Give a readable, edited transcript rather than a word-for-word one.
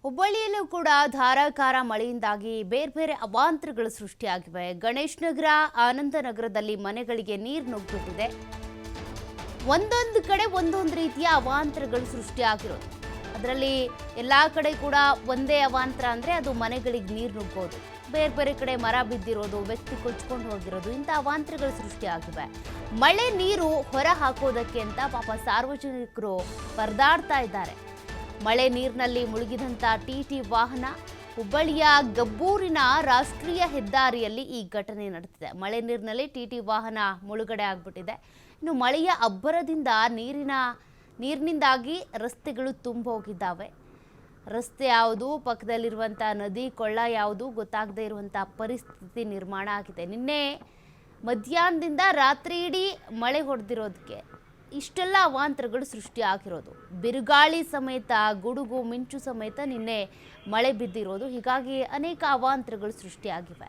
ಹುಬ್ಬಳ್ಳಿಯಲ್ಲೂ ಕೂಡ ಧಾರಾಕಾರ ಮಳೆಯಿಂದಾಗಿ ಬೇರೆ ಬೇರೆ ಅವಾಂತರಗಳು ಸೃಷ್ಟಿಯಾಗಿವೆ. ಗಣೇಶ್ ನಗರ, ಆನಂದನಗರದಲ್ಲಿ ಮನೆಗಳಿಗೆ ನೀರು ನುಗ್ಗಿಬಿಟ್ಟಿದೆ. ಒಂದೊಂದು ಕಡೆ ಒಂದೊಂದು ರೀತಿಯ ಅವಾಂತರಗಳು ಸೃಷ್ಟಿಯಾಗಿರೋದು. ಅದರಲ್ಲಿ ಎಲ್ಲಾ ಕಡೆ ಕೂಡ ಒಂದೇ ಅವಾಂತರ ಅಂದರೆ ಅದು ಮನೆಗಳಿಗೆ ನೀರು ನುಗ್ಗೋದು. ಬೇರೆ ಬೇರೆ ಕಡೆ ಮರ ಬಿದ್ದಿರೋದು, ವ್ಯಕ್ತಿ ಕೊಚ್ಕೊಂಡು ಹೋಗಿರೋದು, ಇಂಥ ಅವಾಂತರಗಳು ಸೃಷ್ಟಿಯಾಗಿವೆ. ಮಳೆ ನೀರು ಹೊರ ಹಾಕೋದಕ್ಕೆ ಅಂತ ಪಾಪ ಸಾರ್ವಜನಿಕರು ಪರದಾಡ್ತಾ ಇದ್ದಾರೆ. ಮಳೆ ನೀರಿನಲ್ಲಿ ಮುಳುಗಿದಂಥ ಟಿಟಿ ವಾಹನ ಹುಬ್ಬಳ್ಳಿಯ ಗಬ್ಬೂರಿನ ರಾಷ್ಟ್ರೀಯ ಹೆದ್ದಾರಿಯಲ್ಲಿ ಈ ಘಟನೆ ನಡೆದಿದೆ. ಮಳೆ ನೀರಿನಲ್ಲಿ ಟಿಟಿ ವಾಹನ ಮುಳುಗಡೆ ಆಗ್ಬಿಟ್ಟಿದೆ. ಇನ್ನು ಮಳೆಯ ಅಬ್ಬರದಿಂದ ನೀರಿನಿಂದಾಗಿ ರಸ್ತೆಗಳು ತುಂಬೋಗಿದ್ದಾವೆ. ರಸ್ತೆ ಯಾವುದು, ಪಕ್ಕದಲ್ಲಿರುವಂಥ ನದಿ ಕೊಳ್ಳ ಯಾವುದು ಗೊತ್ತಾಗದೇ ಇರುವಂಥ ಪರಿಸ್ಥಿತಿ ನಿರ್ಮಾಣ ಆಗಿದೆ. ನಿನ್ನೆ ಮಧ್ಯಾಹ್ನದಿಂದ ರಾತ್ರಿ ಇಡೀ ಮಳೆ ಹೊಡೆದಿರೋದಕ್ಕೆ ಇಷ್ಟೆಲ್ಲ ಅವಾಂತರಗಳು ಸೃಷ್ಟಿಯಾಗಿರೋದು. ಬಿರುಗಾಳಿ ಸಮೇತ, ಗುಡುಗು ಮಿಂಚು ಸಮೇತ ನಿನ್ನೆ ಮಳೆ ಬಿದ್ದಿರೋದು. ಹೀಗಾಗಿ ಅನೇಕ ಅವಾಂತರಗಳು ಸೃಷ್ಟಿಯಾಗಿವೆ.